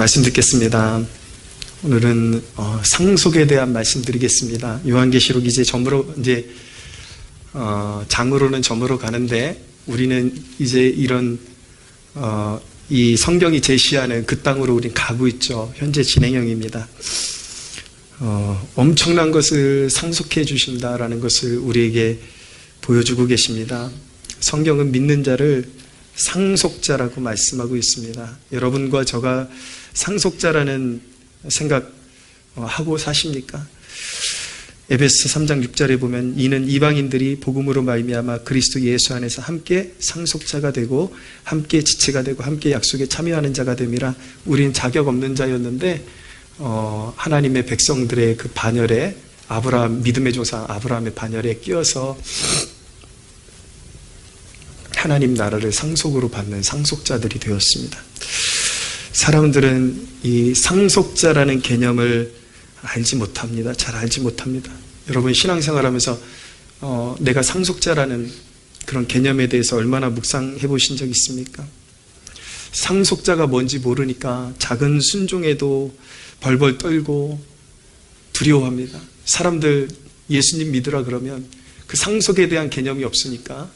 말씀 듣겠습니다. 오늘은 상속에 대한 말씀 드리겠습니다. 요한계시록 이제 장으로는 점으로 가는데 우리는 이제 이런 이 성경이 제시하는 그 땅으로 우린 가고 있죠. 현재 진행형입니다. 엄청난 것을 상속해 주신다라는 것을 우리에게 보여주고 계십니다. 성경은 믿는 자를 상속자라고 말씀하고 있습니다. 여러분과 저가 상속자라는 생각하고 사십니까? 에베소 3장 6절에 보면 이는 이방인들이 복음으로 말미암아 그리스도 예수 안에서 함께 상속자가 되고 함께 지체가 되고 함께 약속에 참여하는 자가 됨이라. 우린 자격 없는 자였는데 하나님의 백성들의 그 반열에 아브라함, 믿음의 조상 아브라함의 반열에 끼어서 하나님 나라를 상속으로 받는 상속자들이 되었습니다. 사람들은 이 상속자라는 개념을 알지 못합니다. 잘 알지 못합니다. 여러분 신앙생활하면서 내가 상속자라는 그런 개념에 대해서 얼마나 묵상해 보신 적 있습니까? 상속자가 뭔지 모르니까 작은 순종에도 벌벌 떨고 두려워합니다. 사람들 예수님 믿으라 그러면 그 상속에 대한 개념이 없으니까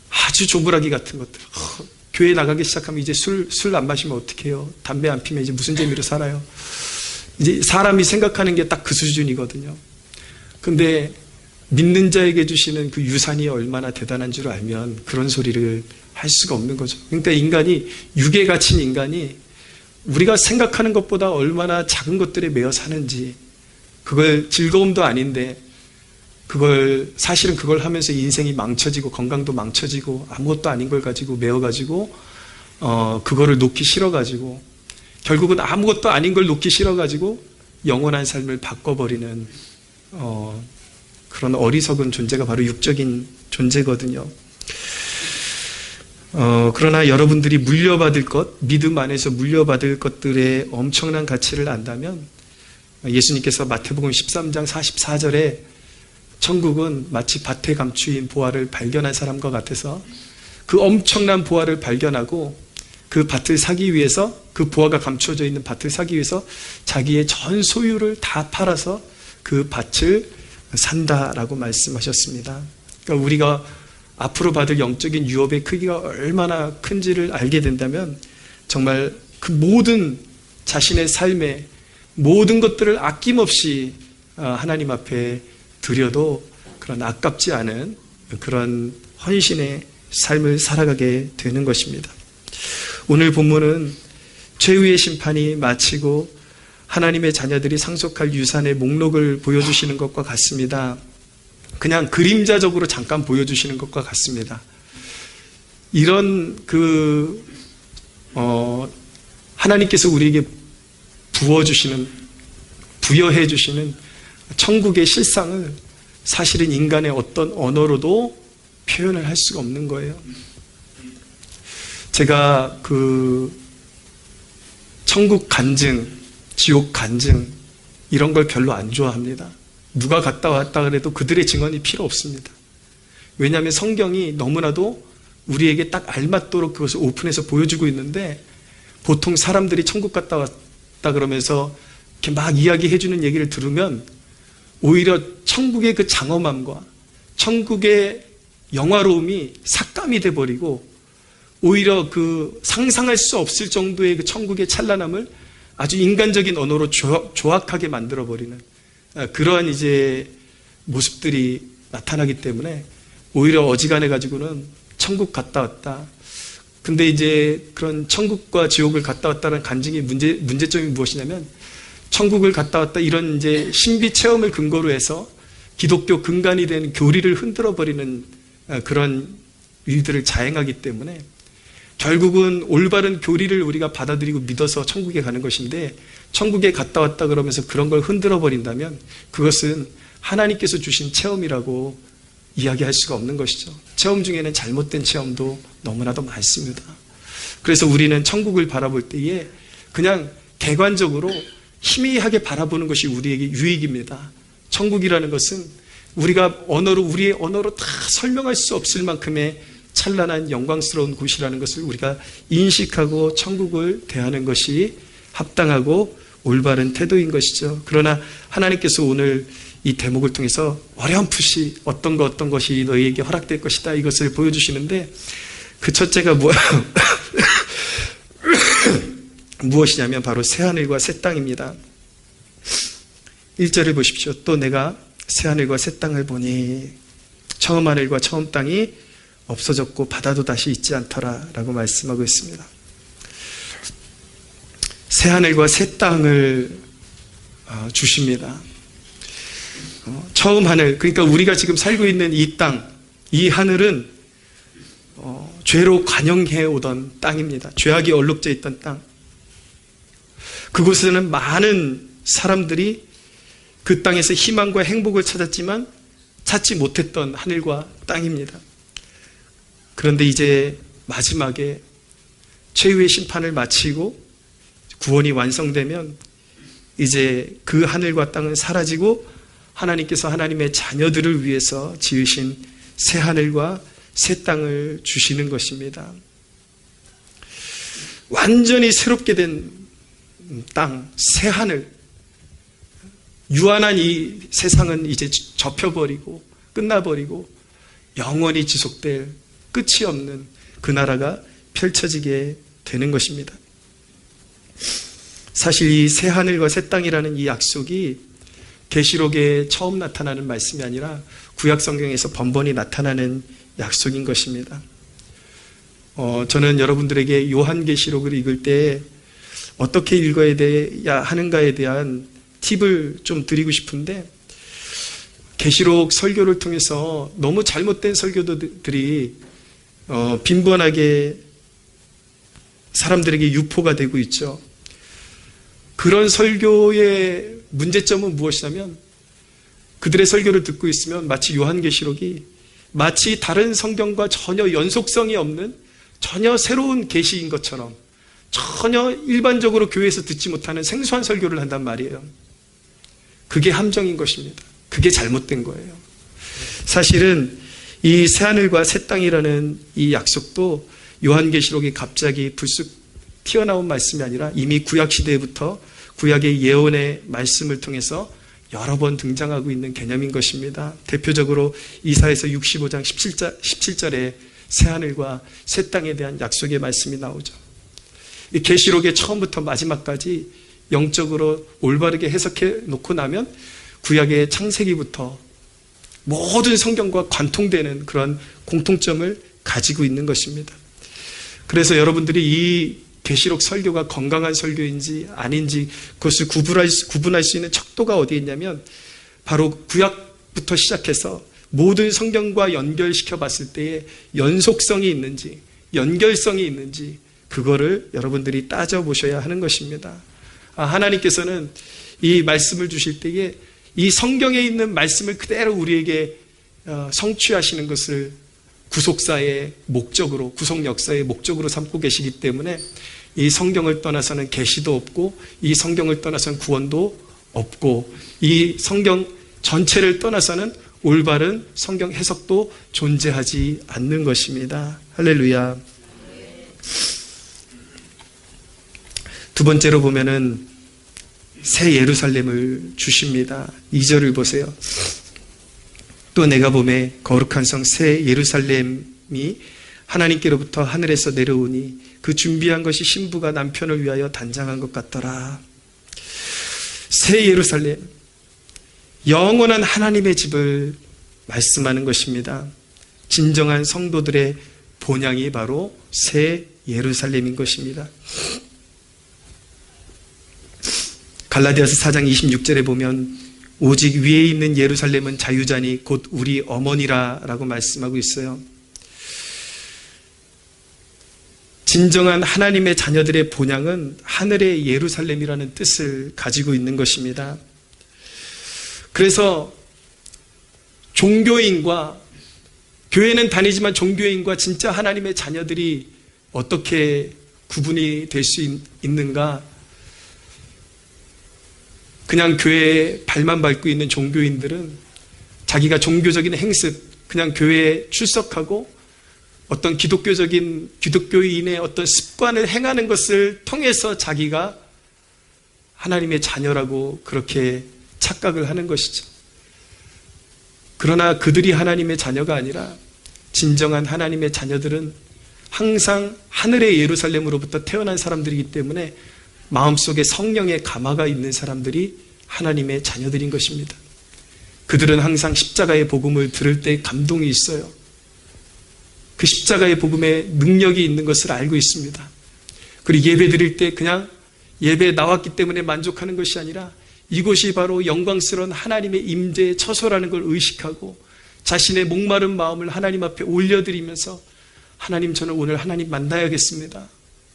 아주 조물아기 같은 것들, 교회 나가기 시작하면 이제 술 안 마시면 어떡해요? 담배 안 피면 이제 무슨 재미로 살아요? 이제 사람이 생각하는 게 딱 그 수준이거든요. 근데 믿는 자에게 주시는 그 유산이 얼마나 대단한 줄 알면 그런 소리를 할 수가 없는 거죠. 그러니까 인간이, 육에 갇힌 인간이 우리가 생각하는 것보다 얼마나 작은 것들에 매여 사는지, 그걸 즐거움도 아닌데 사실은 그걸 하면서 인생이 망쳐지고 건강도 망쳐지고 아무것도 아닌 걸 가지고 매어가지고 그거를 놓기 싫어가지고 결국은 아무것도 아닌 걸 놓기 싫어가지고 영원한 삶을 바꿔버리는 그런 어리석은 존재가 바로 육적인 존재거든요. 그러나 여러분들이 물려받을 것, 믿음 안에서 물려받을 것들의 엄청난 가치를 안다면 예수님께서 마태복음 13장 44절에 천국은 마치 밭에 감추인 보화를 발견한 사람과 같아서 그 엄청난 보화를 발견하고 그 밭을 사기 위해서, 그 보화가 감추어져 있는 밭을 사기 위해서 자기의 전 소유를 다 팔아서 그 밭을 산다라고 말씀하셨습니다. 그러니까 우리가 앞으로 받을 영적인 유업의 크기가 얼마나 큰지를 알게 된다면 정말 그 모든 자신의 삶의 모든 것들을 아낌없이 하나님 앞에 드려도 그런 아깝지 않은 그런 헌신의 삶을 살아가게 되는 것입니다. 오늘 본문은 최후의 심판이 마치고 하나님의 자녀들이 상속할 유산의 목록을 보여주시는 것과 같습니다. 그냥 그림자적으로 잠깐 보여주시는 것과 같습니다. 이런 하나님께서 우리에게 부여해 주시는 천국의 실상을 사실은 인간의 어떤 언어로도 표현을 할 수가 없는 거예요. 제가 천국 간증, 지옥 간증 이런 걸 별로 안 좋아합니다. 누가 갔다 왔다 그래도 그들의 증언이 필요 없습니다. 왜냐하면 성경이 너무나도 우리에게 딱 알맞도록 그것을 오픈해서 보여주고 있는데, 보통 사람들이 천국 갔다 왔다 그러면서 이렇게 막 이야기해주는 얘기를 들으면 오히려 천국의 그 장엄함과 천국의 영화로움이 삭감이 돼버리고 오히려 그 상상할 수 없을 정도의 그 천국의 찬란함을 아주 인간적인 언어로 조악하게 만들어버리는 그러한 이제 모습들이 나타나기 때문에 오히려 어지간해가지고는 천국 갔다 왔다. 근데 이제 그런 천국과 지옥을 갔다 왔다는 간증의 문제점이 무엇이냐면, 천국을 갔다 왔다 이런 이제 신비 체험을 근거로 해서 기독교 근간이 된 교리를 흔들어 버리는 그런 일들을 자행하기 때문에 결국은 올바른 교리를 우리가 받아들이고 믿어서 천국에 가는 것인데, 천국에 갔다 왔다 그러면서 그런 걸 흔들어 버린다면 그것은 하나님께서 주신 체험이라고 이야기할 수가 없는 것이죠. 체험 중에는 잘못된 체험도 너무나도 많습니다. 그래서 우리는 천국을 바라볼 때에 그냥 객관적으로 희미하게 바라보는 것이 우리에게 유익입니다. 천국이라는 것은 우리가 우리의 언어로 다 설명할 수 없을 만큼의 찬란한 영광스러운 곳이라는 것을 우리가 인식하고 천국을 대하는 것이 합당하고 올바른 태도인 것이죠. 그러나 하나님께서 오늘 이 대목을 통해서 어렴풋이 어떤 것이 너희에게 허락될 것이다 이것을 보여주시는데 그 첫째가 무엇이냐면 바로 새하늘과 새 땅입니다. 1절을 보십시오. 또 내가 새하늘과 새 땅을 보니 처음 하늘과 처음 땅이 없어졌고 바다도 다시 있지 않더라 라고 말씀하고 있습니다. 새하늘과 새 땅을 주십니다. 처음 하늘, 그러니까 우리가 지금 살고 있는 이 땅, 이 하늘은 죄로 관영해 오던 땅입니다. 죄악이 얼룩져 있던 땅. 그곳에는 많은 사람들이 그 땅에서 희망과 행복을 찾았지만 찾지 못했던 하늘과 땅입니다. 그런데 이제 마지막에 최후의 심판을 마치고 구원이 완성되면 이제 그 하늘과 땅은 사라지고 하나님께서 하나님의 자녀들을 위해서 지으신 새 하늘과 새 땅을 주시는 것입니다. 완전히 새롭게 된 땅, 새 하늘, 유한한 이 세상은 이제 접혀버리고 끝나버리고 영원히 지속될 끝이 없는 그 나라가 펼쳐지게 되는 것입니다. 사실 이 새 하늘과 새 땅이라는 이 약속이 계시록에 처음 나타나는 말씀이 아니라 구약 성경에서 번번이 나타나는 약속인 것입니다. 저는 여러분들에게 요한계시록을 읽을 때 어떻게 읽어야 하는가에 대한 팁을 좀 드리고 싶은데 계시록 설교를 통해서 너무 잘못된 설교들이 빈번하게 사람들에게 유포가 되고 있죠. 그런 설교의 문제점은 무엇이냐면 그들의 설교를 듣고 있으면 마치 요한계시록이 마치 다른 성경과 전혀 연속성이 없는 전혀 새로운 계시인 것처럼 전혀 일반적으로 교회에서 듣지 못하는 생소한 설교를 한단 말이에요. 그게 함정인 것입니다. 그게 잘못된 거예요. 사실은 이 새하늘과 새 땅이라는 이 약속도 요한계시록이 갑자기 불쑥 튀어나온 말씀이 아니라 이미 구약시대부터 구약의 예언의 말씀을 통해서 여러 번 등장하고 있는 개념인 것입니다. 대표적으로 이사야서 65장 17절에 새하늘과 새 땅에 대한 약속의 말씀이 나오죠. 이 계시록의 처음부터 마지막까지 영적으로 올바르게 해석해 놓고 나면 구약의 창세기부터 모든 성경과 관통되는 그런 공통점을 가지고 있는 것입니다. 그래서 여러분들이 이 계시록 설교가 건강한 설교인지 아닌지 그것을 구분할 수 있는 척도가 어디에 있냐면 바로 구약부터 시작해서 모든 성경과 연결시켜 봤을 때에 연속성이 있는지 연결성이 있는지 그거를 여러분들이 따져보셔야 하는 것입니다. 하나님께서는 이 말씀을 주실 때에 이 성경에 있는 말씀을 그대로 우리에게 성취하시는 것을 구속사의 목적으로, 구속 역사의 목적으로 삼고 계시기 때문에 이 성경을 떠나서는 계시도 없고 이 성경을 떠나서는 구원도 없고 이 성경 전체를 떠나서는 올바른 성경 해석도 존재하지 않는 것입니다. 할렐루야. 두 번째로 보면은 새 예루살렘을 주십니다. 2절을 보세요. 또 내가 보매 거룩한 성 새 예루살렘이 하나님께로부터 하늘에서 내려오니 그 준비한 것이 신부가 남편을 위하여 단장한 것 같더라. 새 예루살렘, 영원한 하나님의 집을 말씀하는 것입니다. 진정한 성도들의 본향이 바로 새 예루살렘인 것입니다. 갈라디아서 4장 26절에 보면 오직 위에 있는 예루살렘은 자유자니 곧 우리 어머니라 라고 말씀하고 있어요. 진정한 하나님의 자녀들의 본향은 하늘의 예루살렘이라는 뜻을 가지고 있는 것입니다. 그래서 종교인과 교회는 다니지만 종교인과 진짜 하나님의 자녀들이 어떻게 구분이 될 수 있는가? 그냥 교회에 발만 밟고 있는 종교인들은 자기가 종교적인 행습, 그냥 교회에 출석하고 어떤 기독교인의 어떤 습관을 행하는 것을 통해서 자기가 하나님의 자녀라고 그렇게 착각을 하는 것이죠. 그러나 그들이 하나님의 자녀가 아니라 진정한 하나님의 자녀들은 항상 하늘의 예루살렘으로부터 태어난 사람들이기 때문에 마음속에 성령의 감화가 있는 사람들이 하나님의 자녀들인 것입니다. 그들은 항상 십자가의 복음을 들을 때 감동이 있어요. 그 십자가의 복음에 능력이 있는 것을 알고 있습니다. 그리고 예배 드릴 때 그냥 예배에 나왔기 때문에 만족하는 것이 아니라 이곳이 바로 영광스러운 하나님의 임재의 처소라는 걸 의식하고 자신의 목마른 마음을 하나님 앞에 올려드리면서 하나님, 저는 오늘 하나님 만나야겠습니다.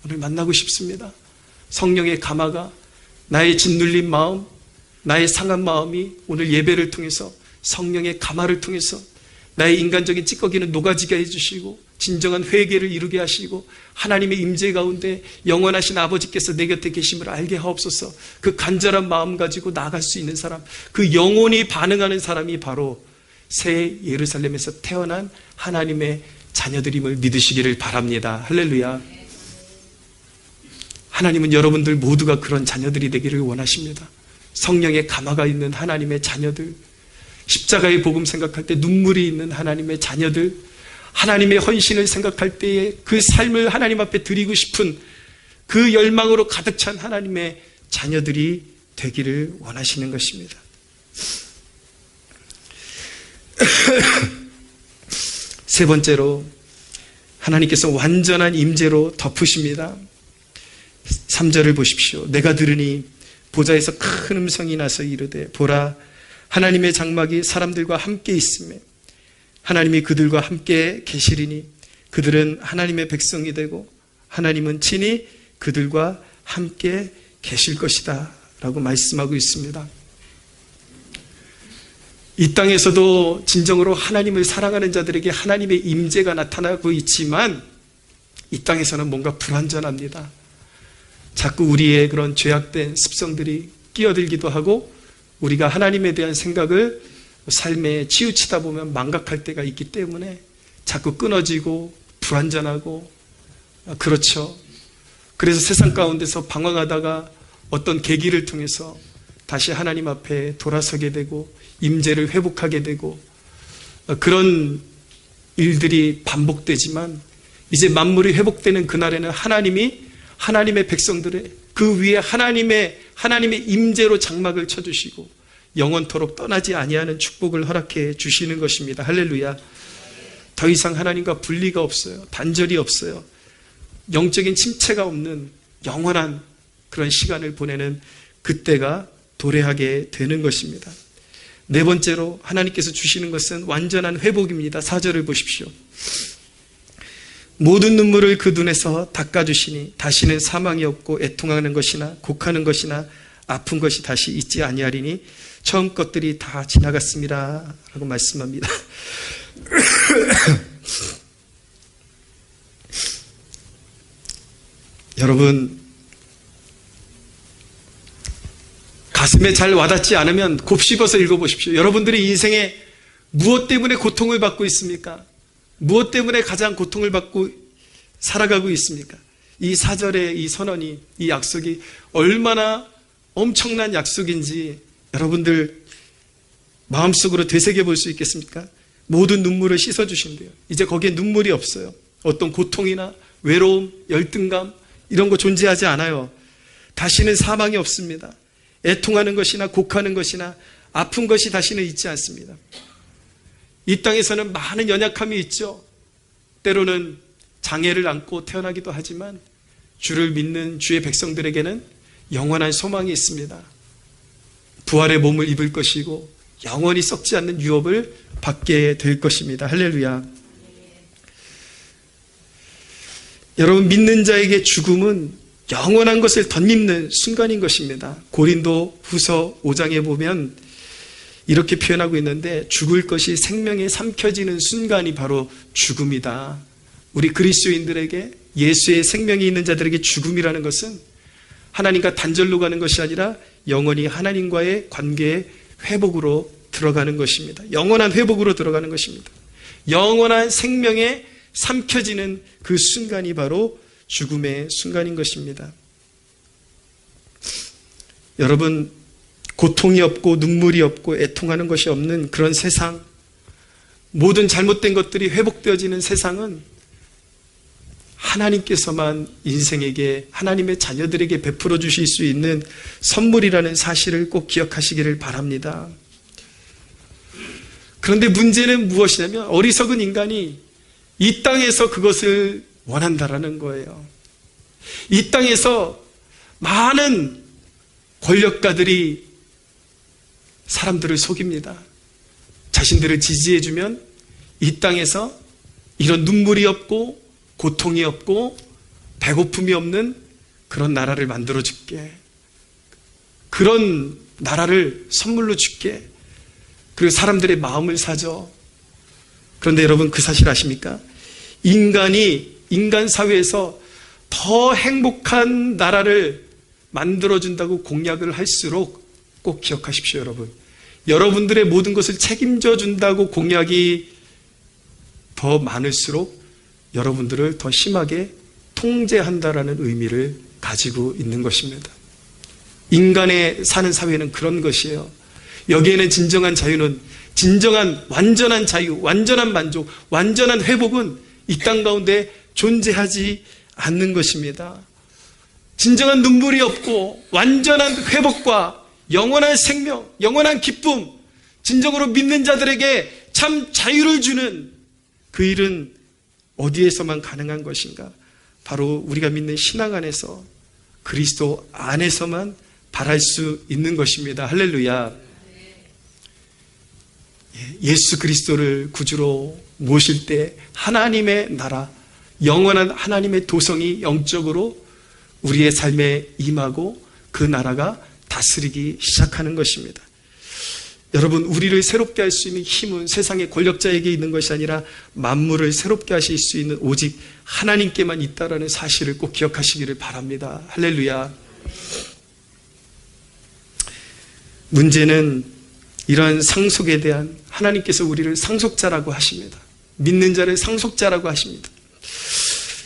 오늘 만나고 싶습니다. 성령의 감화가 나의 짓눌린 마음, 나의 상한 마음이 오늘 예배를 통해서 성령의 감화를 통해서 나의 인간적인 찌꺼기는 녹아지게 해주시고 진정한 회개를 이루게 하시고 하나님의 임재 가운데 영원하신 아버지께서 내 곁에 계심을 알게 하옵소서. 그 간절한 마음 가지고 나아갈 수 있는 사람, 그 영혼이 반응하는 사람이 바로 새 예루살렘에서 태어난 하나님의 자녀들임을 믿으시기를 바랍니다. 할렐루야. 하나님은 여러분들 모두가 그런 자녀들이 되기를 원하십니다. 성령의 감화가 있는 하나님의 자녀들, 십자가의 복음 생각할 때 눈물이 있는 하나님의 자녀들, 하나님의 헌신을 생각할 때에 그 삶을 하나님 앞에 드리고 싶은 그 열망으로 가득 찬 하나님의 자녀들이 되기를 원하시는 것입니다. 세 번째로 하나님께서 완전한 임재로 덮으십니다. 3절을 보십시오. 내가 들으니 보좌에서 큰 음성이 나서 이르되 보라, 하나님의 장막이 사람들과 함께 있으며 하나님이 그들과 함께 계시리니 그들은 하나님의 백성이 되고 하나님은 친히 그들과 함께 계실 것이다 라고 말씀하고 있습니다. 이 땅에서도 진정으로 하나님을 사랑하는 자들에게 하나님의 임재가 나타나고 있지만 이 땅에서는 뭔가 불완전합니다. 자꾸 우리의 그런 죄악된 습성들이 끼어들기도 하고 우리가 하나님에 대한 생각을 삶에 치우치다 보면 망각할 때가 있기 때문에 자꾸 끊어지고 불완전하고 그렇죠. 그래서 세상 가운데서 방황하다가 어떤 계기를 통해서 다시 하나님 앞에 돌아서게 되고 임재를 회복하게 되고 그런 일들이 반복되지만 이제 만물이 회복되는 그날에는 하나님이 하나님의 백성들의 그 위에 하나님의 임재로 장막을 쳐주시고 영원토록 떠나지 아니하는 축복을 허락해 주시는 것입니다. 할렐루야. 더 이상 하나님과 분리가 없어요. 단절이 없어요. 영적인 침체가 없는 영원한 그런 시간을 보내는 그때가 도래하게 되는 것입니다. 네 번째로 하나님께서 주시는 것은 완전한 회복입니다. 4절을 보십시오. 모든 눈물을 그 눈에서 닦아주시니 다시는 사망이 없고 애통하는 것이나 곡하는 것이나 아픈 것이 다시 있지 아니하리니 처음 것들이 다 지나갔습니다 라고 말씀합니다. 여러분, 가슴에 잘 와닿지 않으면 곱씹어서 읽어보십시오. 여러분들의 인생에 무엇 때문에 고통을 받고 있습니까? 무엇 때문에 가장 고통을 받고 살아가고 있습니까? 이 4절의 이 선언이, 이 약속이 얼마나 엄청난 약속인지 여러분들 마음속으로 되새겨 볼 수 있겠습니까? 모든 눈물을 씻어주신대요. 이제 거기에 눈물이 없어요. 어떤 고통이나 외로움, 열등감 이런 거 존재하지 않아요. 다시는 사망이 없습니다. 애통하는 것이나 곡하는 것이나 아픈 것이 다시는 있지 않습니다. 이 땅에서는 많은 연약함이 있죠. 때로는 장애를 안고 태어나기도 하지만 주를 믿는 주의 백성들에게는 영원한 소망이 있습니다. 부활의 몸을 입을 것이고 영원히 썩지 않는 유업을 받게 될 것입니다. 할렐루야. 여러분, 믿는 자에게 죽음은 영원한 것을 덧입는 순간인 것입니다. 고린도 후서 5장에 보면 이렇게 표현하고 있는데 죽을 것이 생명에 삼켜지는 순간이 바로 죽음이다. 우리 그리스도인들에게 예수의 생명이 있는 자들에게 죽음이라는 것은 하나님과 단절로 가는 것이 아니라 영원히 하나님과의 관계의 회복으로 들어가는 것입니다. 영원한 회복으로 들어가는 것입니다. 영원한 생명에 삼켜지는 그 순간이 바로 죽음의 순간인 것입니다. 여러분, 고통이 없고 눈물이 없고 애통하는 것이 없는 그런 세상, 모든 잘못된 것들이 회복되어지는 세상은 하나님께서만 인생에게, 하나님의 자녀들에게 베풀어 주실 수 있는 선물이라는 사실을 꼭 기억하시기를 바랍니다. 그런데 문제는 무엇이냐면 어리석은 인간이 이 땅에서 그것을 원한다라는 거예요. 이 땅에서 많은 권력가들이 사람들을 속입니다. 자신들을 지지해주면 이 땅에서 이런 눈물이 없고 고통이 없고 배고픔이 없는 그런 나라를 만들어줄게. 그런 나라를 선물로 줄게. 그리고 사람들의 마음을 사죠. 그런데 여러분, 그 사실 아십니까? 인간 사회에서 더 행복한 나라를 만들어준다고 공약을 할수록 꼭 기억하십시오, 여러분. 여러분들의 모든 것을 책임져 준다고 공약이 더 많을수록 여러분들을 더 심하게 통제한다라는 의미를 가지고 있는 것입니다. 인간의 사는 사회는 그런 것이에요. 여기에는 진정한 자유는, 진정한 완전한 자유, 완전한 만족, 완전한 회복은 이 땅 가운데 존재하지 않는 것입니다. 진정한 눈물이 없고 완전한 회복과 영원한 생명, 영원한 기쁨, 진정으로 믿는 자들에게 참 자유를 주는 그 일은 어디에서만 가능한 것인가? 바로 우리가 믿는 신앙 안에서, 그리스도 안에서만 바랄 수 있는 것입니다. 할렐루야. 예수 그리스도를 구주로 모실 때 하나님의 나라, 영원한 하나님의 도성이 영적으로 우리의 삶에 임하고 그 나라가 다스리기 시작하는 것입니다. 여러분, 우리를 새롭게 할 수 있는 힘은 세상의 권력자에게 있는 것이 아니라 만물을 새롭게 하실 수 있는 오직 하나님께만 있다라는 사실을 꼭 기억하시기를 바랍니다. 할렐루야. 문제는 이러한 상속에 대한, 하나님께서 우리를 상속자라고 하십니다. 믿는 자를 상속자라고 하십니다.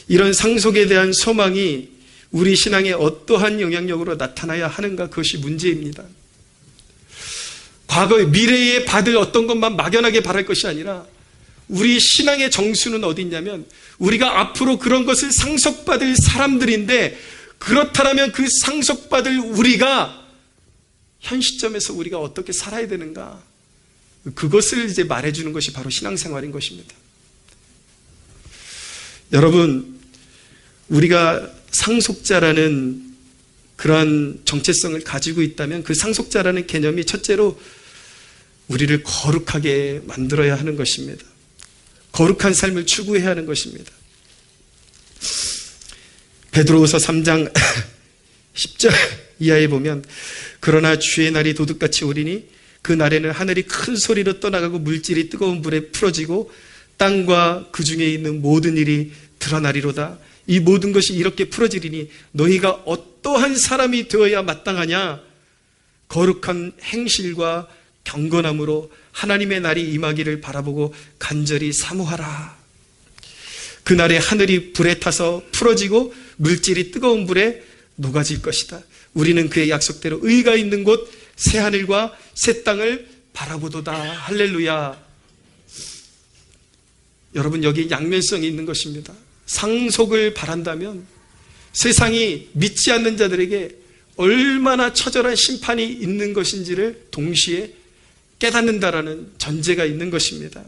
이런 상속에 대한 소망이 우리 신앙에 어떠한 영향력으로 나타나야 하는가, 그것이 문제입니다. 과거에, 미래에 받을 어떤 것만 막연하게 바랄 것이 아니라 우리 신앙의 정수는 어디 있냐면 우리가 앞으로 그런 것을 상속받을 사람들인데, 그렇다면 그 상속받을 우리가 현 시점에서 우리가 어떻게 살아야 되는가, 그것을 이제 말해주는 것이 바로 신앙생활인 것입니다. 여러분, 우리가 상속자라는 그러한 정체성을 가지고 있다면 그 상속자라는 개념이 첫째로 우리를 거룩하게 만들어야 하는 것입니다. 거룩한 삶을 추구해야 하는 것입니다. 베드로후서 3장 10절 이하에 보면, 그러나 주의 날이 도둑같이 오리니 그 날에는 하늘이 큰 소리로 떠나가고 물질이 뜨거운 불에 풀어지고 땅과 그 중에 있는 모든 일이 드러나리로다. 이 모든 것이 이렇게 풀어지리니 너희가 어떠한 사람이 되어야 마땅하냐? 거룩한 행실과 경건함으로 하나님의 날이 임하기를 바라보고 간절히 사모하라. 그날에 하늘이 불에 타서 풀어지고 물질이 뜨거운 불에 녹아질 것이다. 우리는 그의 약속대로 의가 있는 곳 새하늘과 새 땅을 바라보도다. 할렐루야. 여러분, 여기 양면성이 있는 것입니다. 상속을 바란다면 세상이 믿지 않는 자들에게 얼마나 처절한 심판이 있는 것인지를 동시에 깨닫는다라는 전제가 있는 것입니다.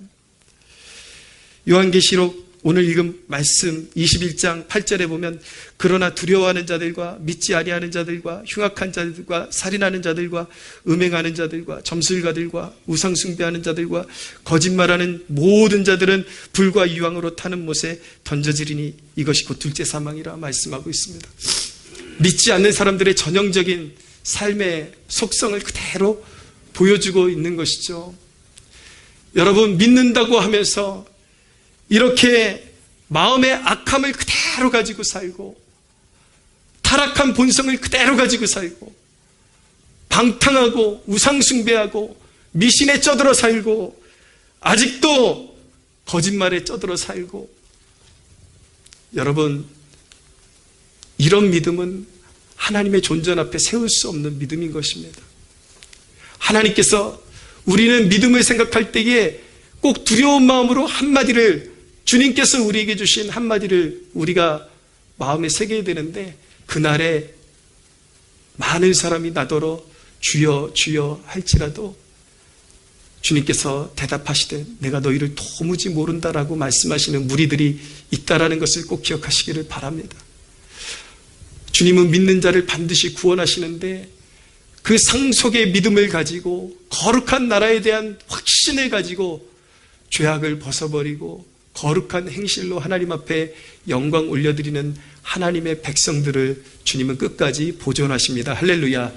요한계시록 오늘 읽은 말씀 21장 8절에 보면, 그러나 두려워하는 자들과 믿지 아니하는 자들과 흉악한 자들과 살인하는 자들과 음행하는 자들과 점술가들과 우상 숭배하는 자들과 거짓말하는 모든 자들은 불과 유황으로 타는 못에 던져지리니 이것이 곧 둘째 사망이라 말씀하고 있습니다. 믿지 않는 사람들의 전형적인 삶의 속성을 그대로 보여주고 있는 것이죠. 여러분, 믿는다고 하면서 이렇게 마음의 악함을 그대로 가지고 살고, 타락한 본성을 그대로 가지고 살고, 방탕하고 우상숭배하고 미신에 쩌들어 살고, 아직도 거짓말에 쩌들어 살고, 여러분, 이런 믿음은 하나님의 존전 앞에 세울 수 없는 믿음인 것입니다. 하나님께서 우리는 믿음을 생각할 때에 꼭 두려운 마음으로 한마디를, 주님께서 우리에게 주신 한마디를 우리가 마음에 새겨야 되는데, 그날에 많은 사람이 나더러 주여 주여 할지라도 주님께서 대답하시되 내가 너희를 도무지 모른다라고 말씀하시는 무리들이 있다라는 것을 꼭 기억하시기를 바랍니다. 주님은 믿는 자를 반드시 구원하시는데, 그 상속의 믿음을 가지고 거룩한 나라에 대한 확신을 가지고 죄악을 벗어버리고 거룩한 행실로 하나님 앞에 영광 올려드리는 하나님의 백성들을 주님은 끝까지 보존하십니다. 할렐루야.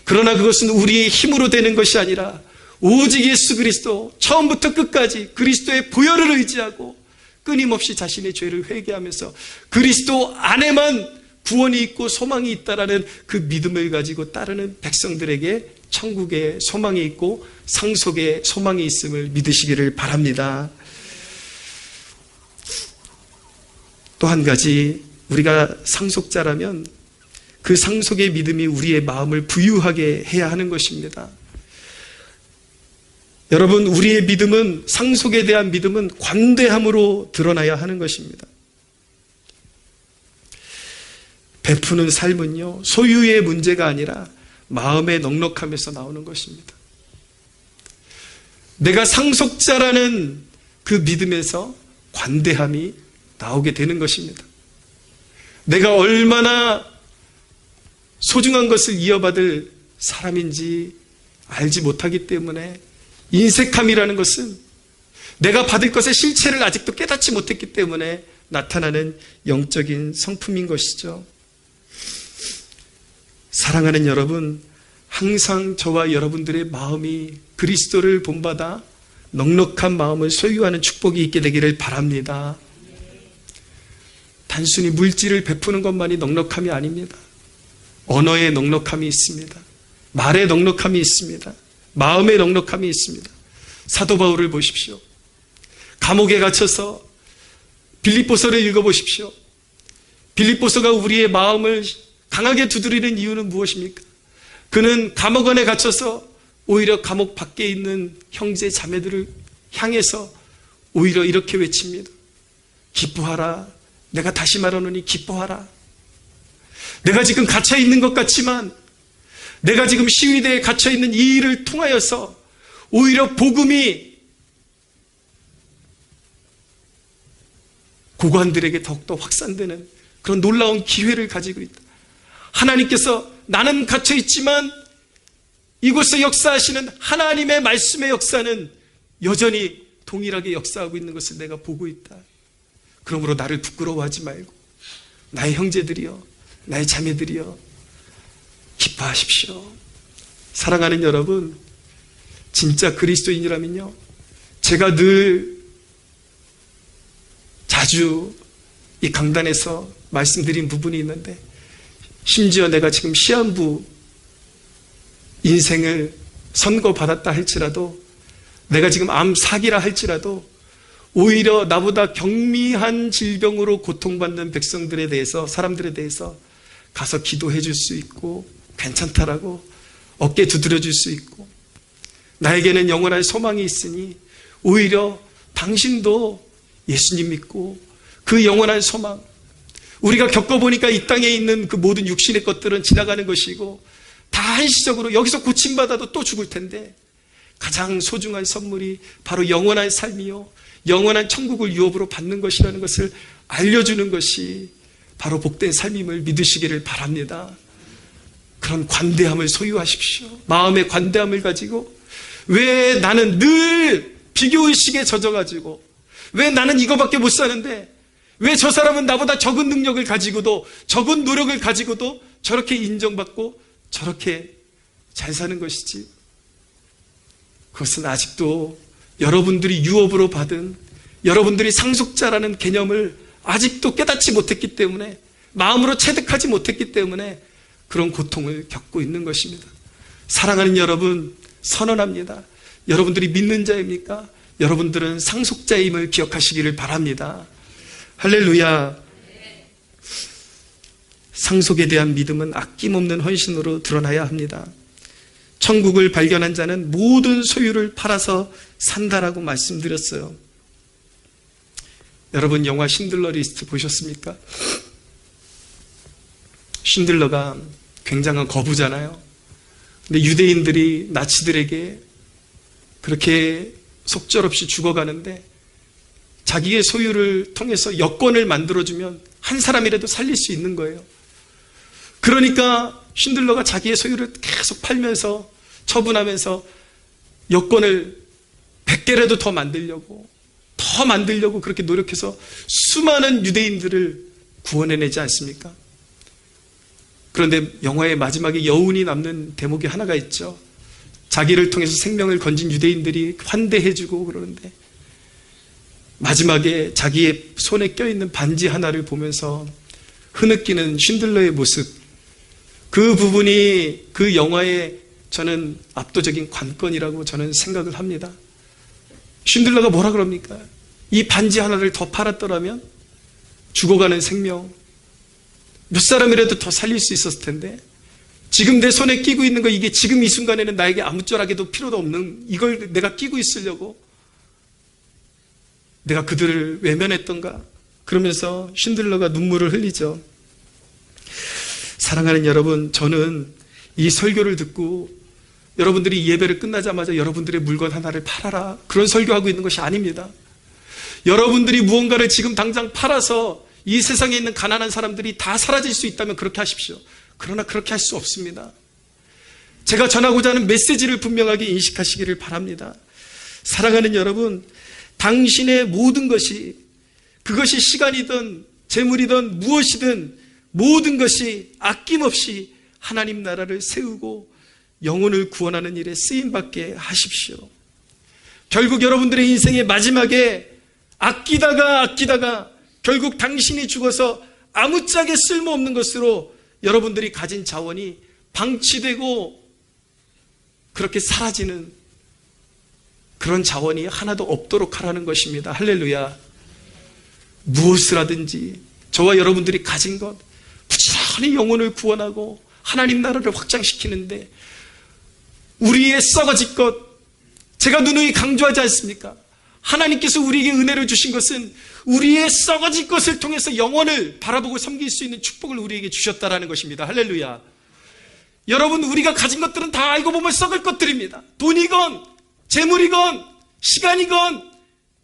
그러나 그것은 우리의 힘으로 되는 것이 아니라 오직 예수 그리스도, 처음부터 끝까지 그리스도의 보혈을 의지하고 끊임없이 자신의 죄를 회개하면서 그리스도 안에만 구원이 있고 소망이 있다라는 그 믿음을 가지고 따르는 백성들에게 천국의 소망이 있고 상속의 소망이 있음을 믿으시기를 바랍니다. 또 한 가지, 우리가 상속자라면 그 상속의 믿음이 우리의 마음을 부유하게 해야 하는 것입니다. 여러분, 우리의 믿음은, 상속에 대한 믿음은 관대함으로 드러나야 하는 것입니다. 베푸는 삶은요, 소유의 문제가 아니라 마음의 넉넉함에서 나오는 것입니다. 내가 상속자라는 그 믿음에서 관대함이 나오게 되는 것입니다. 내가 얼마나 소중한 것을 이어받을 사람인지 알지 못하기 때문에, 인색함이라는 것은 내가 받을 것의 실체를 아직도 깨닫지 못했기 때문에 나타나는 영적인 성품인 것이죠. 사랑하는 여러분, 항상 저와 여러분들의 마음이 그리스도를 본받아 넉넉한 마음을 소유하는 축복이 있게 되기를 바랍니다. 단순히 물질을 베푸는 것만이 넉넉함이 아닙니다. 언어의 넉넉함이 있습니다. 말의 넉넉함이 있습니다. 마음의 넉넉함이 있습니다. 사도 바울을 보십시오. 감옥에 갇혀서 빌립보서를 읽어보십시오. 빌립보서가 우리의 마음을 강하게 두드리는 이유는 무엇입니까? 그는 감옥 안에 갇혀서 오히려 감옥 밖에 있는 형제 자매들을 향해서 오히려 이렇게 외칩니다. 기뻐하라. 내가 다시 말하노니 기뻐하라. 내가 지금 갇혀 있는 것 같지만, 내가 지금 시위대에 갇혀 있는 이 일을 통하여서 오히려 복음이 고관들에게 더욱더 확산되는 그런 놀라운 기회를 가지고 있다. 하나님께서 나는 갇혀 있지만 이곳에 역사하시는 하나님의 말씀의 역사는 여전히 동일하게 역사하고 있는 것을 내가 보고 있다. 그러므로 나를 부끄러워하지 말고 나의 형제들이여, 나의 자매들이여, 기뻐하십시오. 사랑하는 여러분, 진짜 그리스도인이라면요, 제가 늘 자주 이 강단에서 말씀드린 부분이 있는데, 심지어 내가 지금 시한부 인생을 선고받았다 할지라도, 내가 지금 암 사기라 할지라도 오히려 나보다 경미한 질병으로 고통받는 백성들에 대해서, 사람들에 대해서 가서 기도해 줄 수 있고 괜찮다라고 어깨 두드려 줄 수 있고, 나에게는 영원한 소망이 있으니 오히려 당신도 예수님 믿고 그 영원한 소망, 우리가 겪어보니까 이 땅에 있는 그 모든 육신의 것들은 지나가는 것이고 다 한시적으로 여기서 고침받아도 또 죽을 텐데, 가장 소중한 선물이 바로 영원한 삶이요, 영원한 천국을 유업으로 받는 것이라는 것을 알려주는 것이 바로 복된 삶임을 믿으시기를 바랍니다. 그런 관대함을 소유하십시오. 마음의 관대함을 가지고, 왜 나는 늘 비교의식에 젖어가지고, 왜 나는 이거밖에 못 사는데, 왜 저 사람은 나보다 적은 능력을 가지고도, 적은 노력을 가지고도 저렇게 인정받고 저렇게 잘 사는 것이지. 그것은 아직도 여러분들이 유업으로 받은, 여러분들이 상속자라는 개념을 아직도 깨닫지 못했기 때문에, 마음으로 체득하지 못했기 때문에 그런 고통을 겪고 있는 것입니다. 사랑하는 여러분, 선언합니다. 여러분들이 믿는 자입니까? 여러분들은 상속자임을 기억하시기를 바랍니다. 할렐루야. 상속에 대한 믿음은 아낌없는 헌신으로 드러나야 합니다. 천국을 발견한 자는 모든 소유를 팔아서 산다라고 말씀드렸어요. 여러분 영화 신들러 리스트 보셨습니까? 신들러가 굉장한 거부잖아요. 근데 유대인들이 나치들에게 그렇게 속절없이 죽어가는데 자기의 소유를 통해서 여권을 만들어주면 한 사람이라도 살릴 수 있는 거예요. 그러니까 신들러가 자기의 소유를 계속 팔면서 처분하면서 여권을 100개라도 더 만들려고 그렇게 노력해서 수많은 유대인들을 구원해내지 않습니까? 그런데 영화의 마지막에 여운이 남는 대목이 하나가 있죠. 자기를 통해서 생명을 건진 유대인들이 환대해주고 그러는데 마지막에 자기의 손에 껴있는 반지 하나를 보면서 흐느끼는 신들러의 모습, 그 부분이 그 영화의 저는 압도적인 관건이라고 저는 생각을 합니다. 신들러가 뭐라 그럽니까? 이 반지 하나를 더 팔았더라면 죽어가는 생명 몇 사람이라도 더 살릴 수 있었을 텐데 지금 내 손에 끼고 있는 거 이게 지금 이 순간에는 나에게 아무쪼락에도 필요도 없는 이걸 내가 끼고 있으려고 내가 그들을 외면했던가? 그러면서 신들러가 눈물을 흘리죠. 사랑하는 여러분, 저는 이 설교를 듣고 여러분들이 예배를 끝나자마자 여러분들의 물건 하나를 팔아라 그런 설교하고 있는 것이 아닙니다. 여러분들이 무언가를 지금 당장 팔아서 이 세상에 있는 가난한 사람들이 다 사라질 수 있다면 그렇게 하십시오. 그러나 그렇게 할 수 없습니다. 제가 전하고자 하는 메시지를 분명하게 인식하시기를 바랍니다. 사랑하는 여러분, 당신의 모든 것이 그것이 시간이든 재물이든 무엇이든 모든 것이 아낌없이 하나님 나라를 세우고 영혼을 구원하는 일에 쓰임받게 하십시오. 결국 여러분들의 인생의 마지막에 아끼다가 결국 당신이 죽어서 아무짝에 쓸모없는 것으로 여러분들이 가진 자원이 방치되고 그렇게 사라지는 그런 자원이 하나도 없도록 하라는 것입니다. 할렐루야. 무엇을 하든지 저와 여러분들이 가진 것 부지런히 영혼을 구원하고 하나님 나라를 확장시키는데 우리의 썩어질 것, 제가 누누이 강조하지 않습니까? 하나님께서 우리에게 은혜를 주신 것은 우리의 썩어질 것을 통해서 영혼을 바라보고 섬길 수 있는 축복을 우리에게 주셨다라는 것입니다. 할렐루야. 여러분, 우리가 가진 것들은 다 알고 보면 썩을 것들입니다. 돈이건 재물이건 시간이건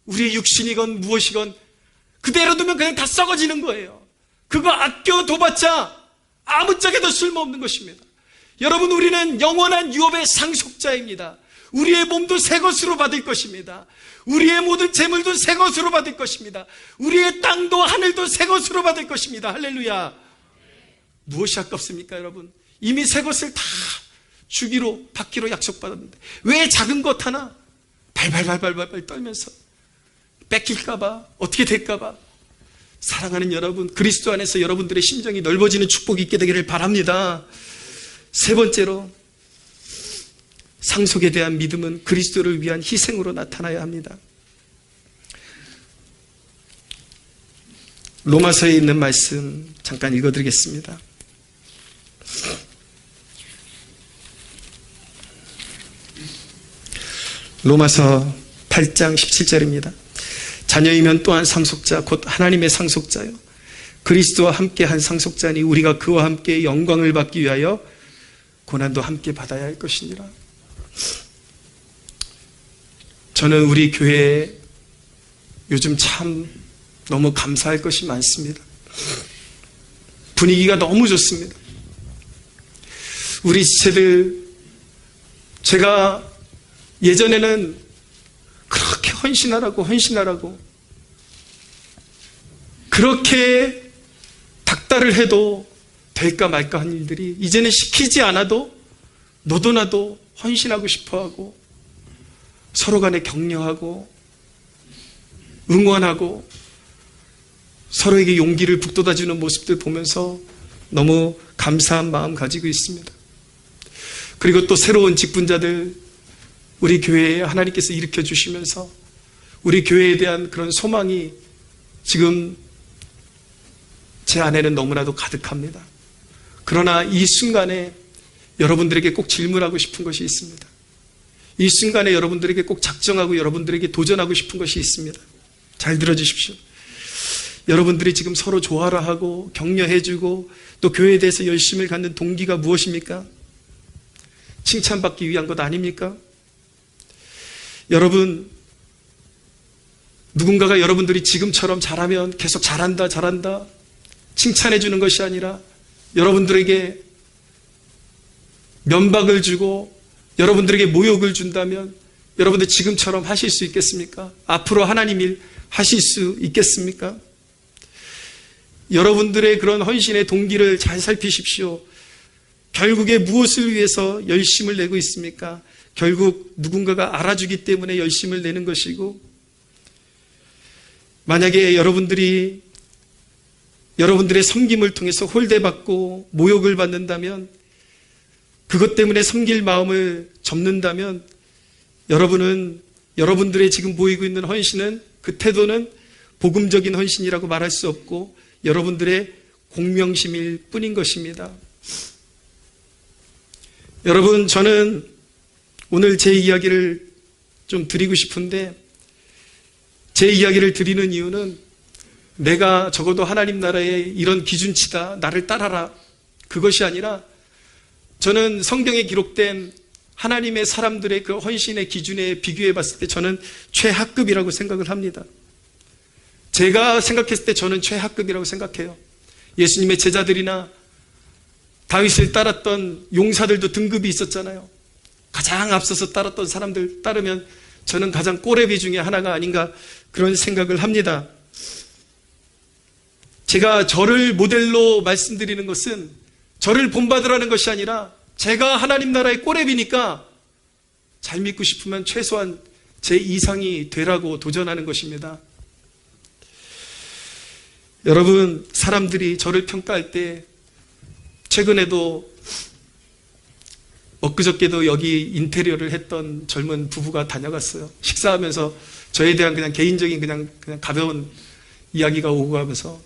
우리의 육신이건 무엇이건 그대로 두면 그냥 다 썩어지는 거예요. 그거 아껴둬봤자 아무짝에도 쓸모없는 것입니다. 여러분, 우리는 영원한 유업의 상속자입니다. 우리의 몸도 새 것으로 받을 것입니다. 우리의 모든 재물도 새 것으로 받을 것입니다. 우리의 땅도 하늘도 새 것으로 받을 것입니다. 할렐루야. 무엇이 아깝습니까, 여러분? 이미 새 것을 다 주기로 받기로 약속받았는데 왜 작은 것 하나 발발발발발 떨면서 뺏길까봐, 어떻게 될까봐. 사랑하는 여러분, 그리스도 안에서 여러분들의 심정이 넓어지는 축복이 있게 되기를 바랍니다. 세 번째로, 상속에 대한 믿음은 그리스도를 위한 희생으로 나타나야 합니다. 로마서에 있는 말씀 잠깐 읽어드리겠습니다. 로마서 8장 17절입니다. 자녀이면 또한 상속자, 곧 하나님의 상속자요, 그리스도와 함께 한 상속자니 우리가 그와 함께 영광을 받기 위하여 고난도 함께 받아야 할 것이니라. 저는 우리 교회에 요즘 참 너무 감사할 것이 많습니다. 분위기가 너무 좋습니다. 우리 지체들, 제가 예전에는 그렇게 헌신하라고 그렇게 닥달을 해도 될까 말까 한 일들이 이제는 시키지 않아도 너도 나도 헌신하고 싶어하고 서로 간에 격려하고 응원하고 서로에게 용기를 북돋아주는 모습들 보면서 너무 감사한 마음 가지고 있습니다. 그리고 또 새로운 직분자들 우리 교회에 하나님께서 일으켜 주시면서 우리 교회에 대한 그런 소망이 지금 제 안에는 너무나도 가득합니다. 그러나 이 순간에 여러분들에게 꼭 질문하고 싶은 것이 있습니다. 이 순간에 여러분들에게 꼭 작정하고 여러분들에게 도전하고 싶은 것이 있습니다. 잘 들어주십시오. 여러분들이 지금 서로 조화라 하고 격려해주고 또 교회에 대해서 열심을 갖는 동기가 무엇입니까? 칭찬받기 위한 것 아닙니까? 여러분, 누군가가 여러분들이 지금처럼 잘하면 계속 잘한다 칭찬해 주는 것이 아니라 여러분들에게 면박을 주고 여러분들에게 모욕을 준다면 여러분들 지금처럼 하실 수 있겠습니까? 앞으로 하나님 일 하실 수 있겠습니까? 여러분들의 그런 헌신의 동기를 잘 살피십시오. 결국에 무엇을 위해서 열심을 내고 있습니까? 결국 누군가가 알아주기 때문에 열심을 내는 것이고, 만약에 여러분들의 섬김을 통해서 홀대받고 모욕을 받는다면, 그것 때문에 섬길 마음을 접는다면, 여러분들의 지금 보이고 있는 헌신은, 그 태도는 복음적인 헌신이라고 말할 수 없고 여러분들의 공명심일 뿐인 것입니다. 여러분, 저는 오늘 제 이야기를 좀 드리고 싶은데, 제 이야기를 드리는 이유는 내가 적어도 하나님 나라의 이런 기준치다, 나를 따라라, 그것이 아니라 저는 성경에 기록된 하나님의 사람들의 그 헌신의 기준에 비교해 봤을 때 저는 최하급이라고 생각을 합니다. 제가 생각했을 때 저는 최하급이라고 생각해요. 예수님의 제자들이나 다윗을 따랐던 용사들도 등급이 있었잖아요. 가장 앞서서 따랐던 사람들 따르면 저는 가장 꼬레비 중에 하나가 아닌가 그런 생각을 합니다. 제가 저를 모델로 말씀드리는 것은 저를 본받으라는 것이 아니라 제가 하나님 나라의 꼬레비니까 잘 믿고 싶으면 최소한 제 이상이 되라고 도전하는 것입니다. 여러분, 사람들이 저를 평가할 때, 최근에도 엊그저께도 여기 인테리어를 했던 젊은 부부가 다녀갔어요. 식사하면서 저에 대한 그냥 개인적인 그냥 가벼운 이야기가 오고 가면서,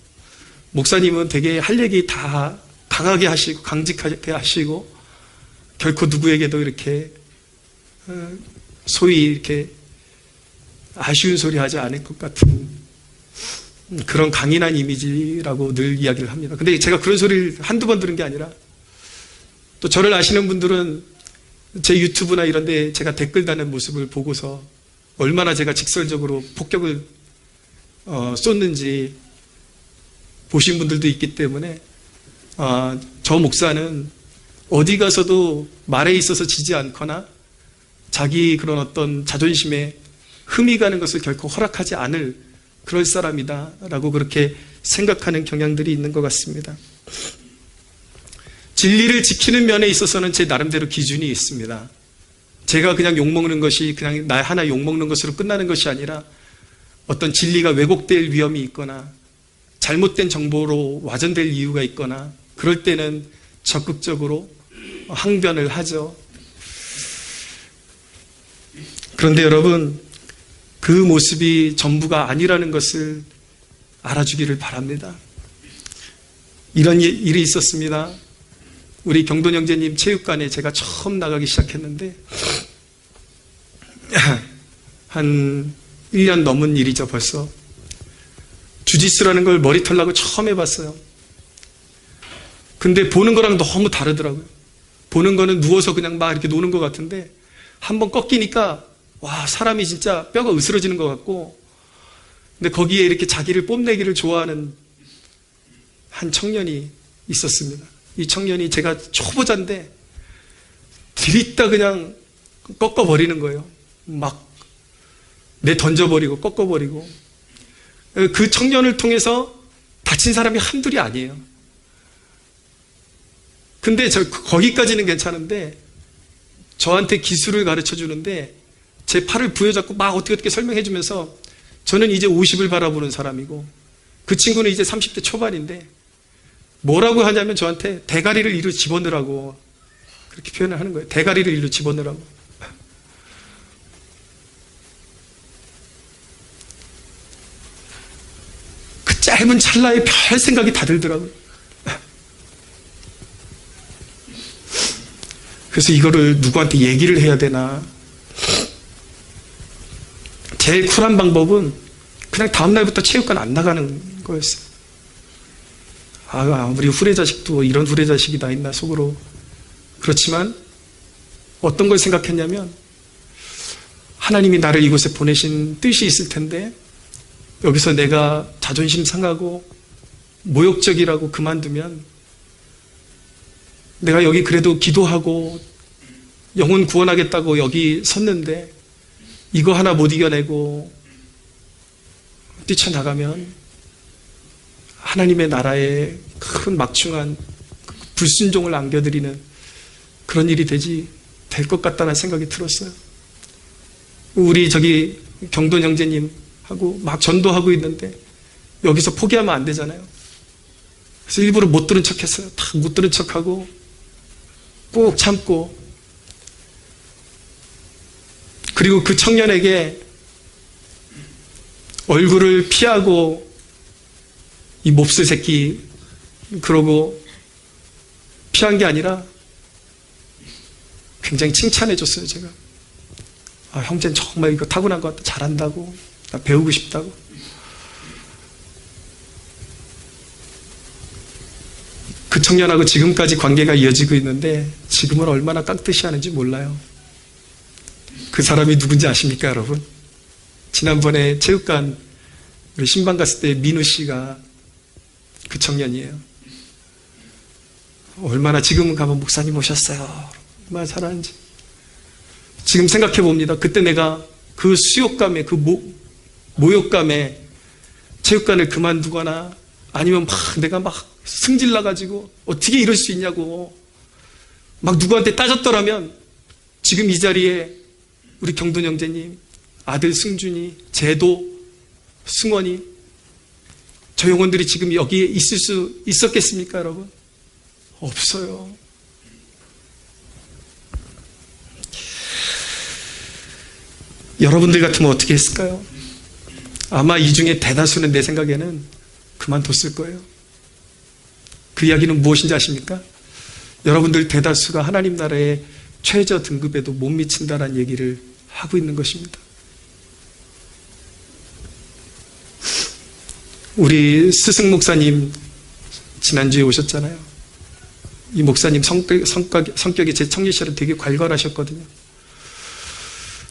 목사님은 되게 할 얘기 다 강하게 하시고 강직하게 하시고 결코 누구에게도 이렇게 소위 이렇게 아쉬운 소리 하지 않을 것 같은 그런 강인한 이미지라고 늘 이야기를 합니다. 근데 제가 그런 소리를 한두 번 들은 게 아니라, 또 저를 아시는 분들은 제 유튜브나 이런 데 제가 댓글 다는 모습을 보고서 얼마나 제가 직설적으로 폭격을 쏟는지 보신 분들도 있기 때문에, 저 목사는 어디 가서도 말에 있어서 지지 않거나 자기 그런 어떤 자존심에 흠이 가는 것을 결코 허락하지 않을 그럴 사람이다 라고 그렇게 생각하는 경향들이 있는 것 같습니다. 진리를 지키는 면에 있어서는 제 나름대로 기준이 있습니다. 제가 그냥 욕먹는 것이 그냥 나 하나 욕먹는 것으로 끝나는 것이 아니라 어떤 진리가 왜곡될 위험이 있거나 잘못된 정보로 와전될 이유가 있거나 그럴 때는 적극적으로 항변을 하죠. 그런데 여러분, 그 모습이 전부가 아니라는 것을 알아주기를 바랍니다. 이런 일이 있었습니다. 우리 경돈 형제님 체육관에 제가 처음 나가기 시작했는데 한 1년 넘은 일이죠. 벌써 주짓수라는 걸 머리털 나고 처음 해봤어요. 근데 보는 거랑 너무 다르더라고요. 보는 거는 누워서 그냥 막 이렇게 노는 것 같은데 한번 꺾이니까 와, 사람이 진짜 뼈가 으스러지는 것 같고, 근데 거기에 이렇게 자기를 뽐내기를 좋아하는 한 청년이 있었습니다. 이 청년이 제가 초보자인데 들이다 그냥 꺾어버리는 거예요. 막 던져버리고 꺾어버리고. 그 청년을 통해서 다친 사람이 한둘이 아니에요. 근데 거기까지는 괜찮은데 저한테 기술을 가르쳐 주는데 제 팔을 부여잡고 막 어떻게 설명해 주면서, 저는 이제 50을 바라보는 사람이고 그 친구는 이제 30대 초반인데 뭐라고 하냐면 저한테 대가리를 이리로 집어넣으라고 그렇게 표현을 하는 거예요. 대가리를 이리로 집어넣으라고. 그 짧은 찰나에 별 생각이 다 들더라고요. 그래서 이거를 누구한테 얘기를 해야 되나. 제일 쿨한 방법은 그냥 다음날부터 체육관 안 나가는 거였어요. 우리 후레자식도 이런 후레자식이 다 있나 속으로. 그렇지만 어떤 걸 생각했냐면 하나님이 나를 이곳에 보내신 뜻이 있을 텐데 여기서 내가 자존심 상하고 모욕적이라고 그만두면 내가 여기 그래도 기도하고 영혼 구원하겠다고 여기 섰는데 이거 하나 못 이겨내고 뛰쳐나가면 하나님의 나라에 큰 막중한 불순종을 안겨드리는 그런 일이 될 것 같다는 생각이 들었어요. 우리 저기 경돈 형제님하고 막 전도하고 있는데 여기서 포기하면 안 되잖아요. 그래서 일부러 못 들은 척 했어요. 다 못 들은 척하고 꼭 참고, 그리고 그 청년에게 얼굴을 피하고 이 몹쓸 새끼 그러고 피한 게 아니라 굉장히 칭찬해 줬어요. 제가 형제는 정말 이거 타고난 것 같다, 잘한다고, 나 배우고 싶다고. 그 청년하고 지금까지 관계가 이어지고 있는데 지금은 얼마나 깍듯이 하는지 몰라요. 그 사람이 누군지 아십니까, 여러분? 지난번에 체육관 우리 신방 갔을 때 민우 씨가 그 청년이에요. 얼마나 지금은 가면 목사님 오셨어요, 얼마나 잘하는지. 지금 생각해 봅니다. 그때 내가 그 수욕감에, 그 모욕감에 체육관을 그만두거나 아니면 내가 승질 나가지고 어떻게 이럴 수 있냐고 막 누구한테 따졌더라면 지금 이 자리에 우리 경돈 형제님, 아들 승준이, 제도, 승원이, 저 영혼들이 지금 여기에 있을 수 있었겠습니까, 여러분? 없어요. 여러분들 같으면 어떻게 했을까요? 아마 이 중에 대다수는 내 생각에는 그만뒀을 거예요. 그 이야기는 무엇인지 아십니까? 여러분들 대다수가 하나님 나라의 최저 등급에도 못 미친다는 얘기를 하고 있는 것입니다. 우리 스승 목사님 지난주에 오셨잖아요. 이 목사님 성격이 제 청지시절에 되게 괄괄하셨거든요.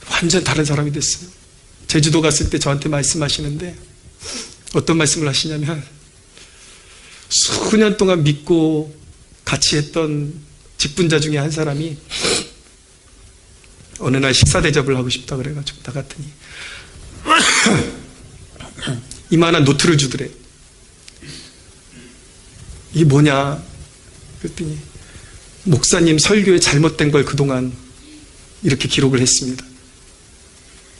완전 다른 사람이 됐어요. 제주도 갔을 때 저한테 말씀하시는데 어떤 말씀을 하시냐면 수년 동안 믿고 같이 했던 직분자 중에 한 사람이 어느 날 식사 대접을 하고 싶다 그래가지고 나갔더니 이만한 노트를 주더래. 이게 뭐냐 그랬더니 목사님 설교에 잘못된 걸 그동안 이렇게 기록을 했습니다.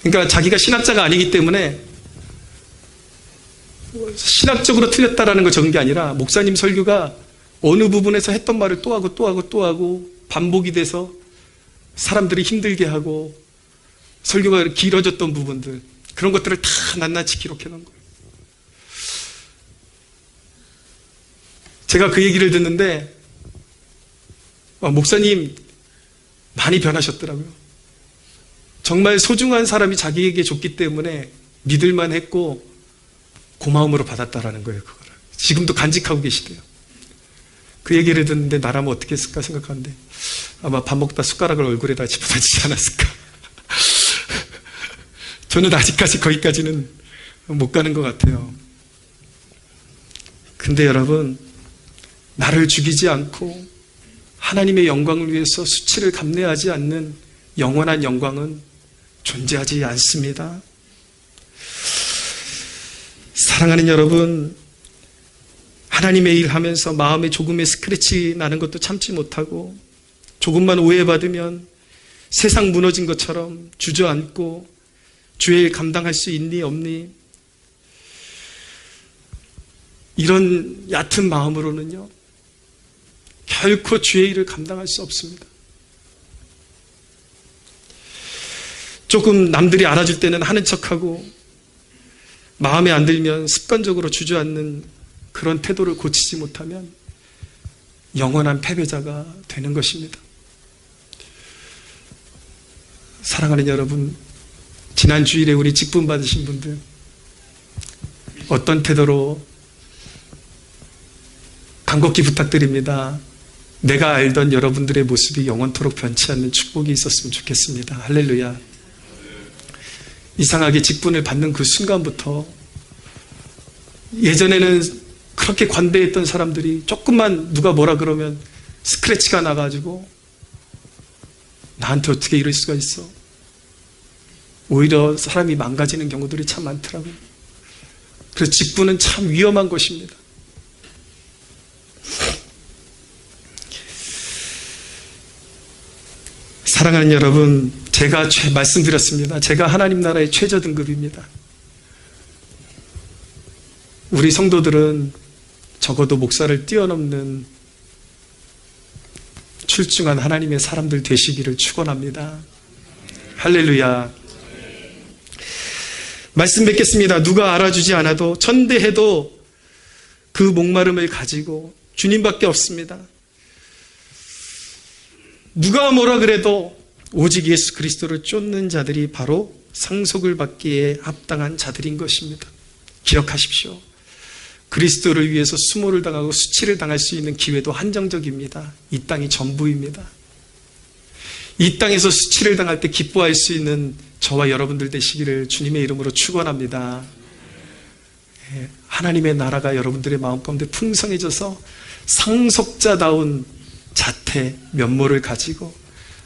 그러니까 자기가 신학자가 아니기 때문에 신학적으로 틀렸다라는 걸 적은 게 아니라 목사님 설교가 어느 부분에서 했던 말을 또 하고 또 하고 또 하고 반복이 돼서 사람들이 힘들게 하고 설교가 길어졌던 부분들, 그런 것들을 다 낱낱이 기록해 놓은 거예요. 제가 그 얘기를 듣는데 목사님 많이 변하셨더라고요. 정말 소중한 사람이 자기에게 줬기 때문에 믿을만 했고 고마움으로 받았다라는 거예요. 그거를 지금도 간직하고 계시대요. 그 얘기를 듣는데 나라면 어떻게 했을까 생각하는데 아마 밥 먹다 숟가락을 얼굴에다 집어던지지 않았을까. 저는 아직까지 거기까지는 못 가는 것 같아요. 근데 여러분, 나를 죽이지 않고 하나님의 영광을 위해서 수치를 감내하지 않는 영원한 영광은 존재하지 않습니다. 사랑하는 여러분, 하나님의 일 하면서 마음에 조금의 스크래치 나는 것도 참지 못하고 조금만 오해받으면 세상 무너진 것처럼 주저앉고 주의 일 감당할 수 있니 없니, 이런 얕은 마음으로는요 결코 주의 일을 감당할 수 없습니다. 조금 남들이 알아줄 때는 하는 척하고 마음에 안 들면 습관적으로 주저앉는 그런 태도를 고치지 못하면 영원한 패배자가 되는 것입니다. 사랑하는 여러분, 지난 주일에 우리 직분 받으신 분들 어떤 태도로 간곡히 부탁드립니다. 내가 알던 여러분들의 모습이 영원토록 변치 않는 축복이 있었으면 좋겠습니다. 할렐루야. 이상하게 직분을 받는 그 순간부터 예전에는 그렇게 관대했던 사람들이 조금만 누가 뭐라 그러면 스크래치가 나가지고 나한테 어떻게 이럴 수가 있어? 오히려 사람이 망가지는 경우들이 참 많더라고요. 그래서 직분은 참 위험한 것입니다. 사랑하는 여러분, 제가 말씀드렸습니다. 제가 하나님 나라의 최저 등급입니다. 우리 성도들은 적어도 목사를 뛰어넘는 출중한 하나님의 사람들 되시기를 축원합니다. 할렐루야. 말씀 뵙겠습니다. 누가 알아주지 않아도 천대해도 그 목마름을 가지고 주님밖에 없습니다. 누가 뭐라 그래도 오직 예수 그리스도를 쫓는 자들이 바로 상속을 받기에 합당한 자들인 것입니다. 기억하십시오. 그리스도를 위해서 수모를 당하고 수치를 당할 수 있는 기회도 한정적입니다. 이 땅이 전부입니다. 이 땅에서 수치를 당할 때 기뻐할 수 있는 저와 여러분들 되시기를 주님의 이름으로 축원합니다. 하나님의 나라가 여러분들의 마음 가운데 풍성해져서 상속자다운 자태, 면모를 가지고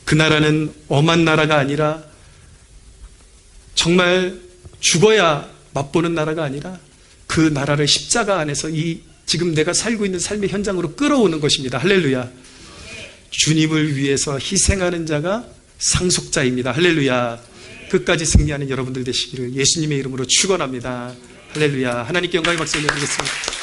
그 나라는 엄한 나라가 아니라 정말 죽어야 맛보는 나라가 아니라 그 나라를 십자가 안에서 이 지금 내가 살고 있는 삶의 현장으로 끌어오는 것입니다. 할렐루야. 주님을 위해서 희생하는 자가 상속자입니다. 할렐루야. 끝까지 승리하는 여러분들 되시기를 예수님의 이름으로 축원합니다. 할렐루야. 하나님께 영광의 박수 올려드리겠습니다.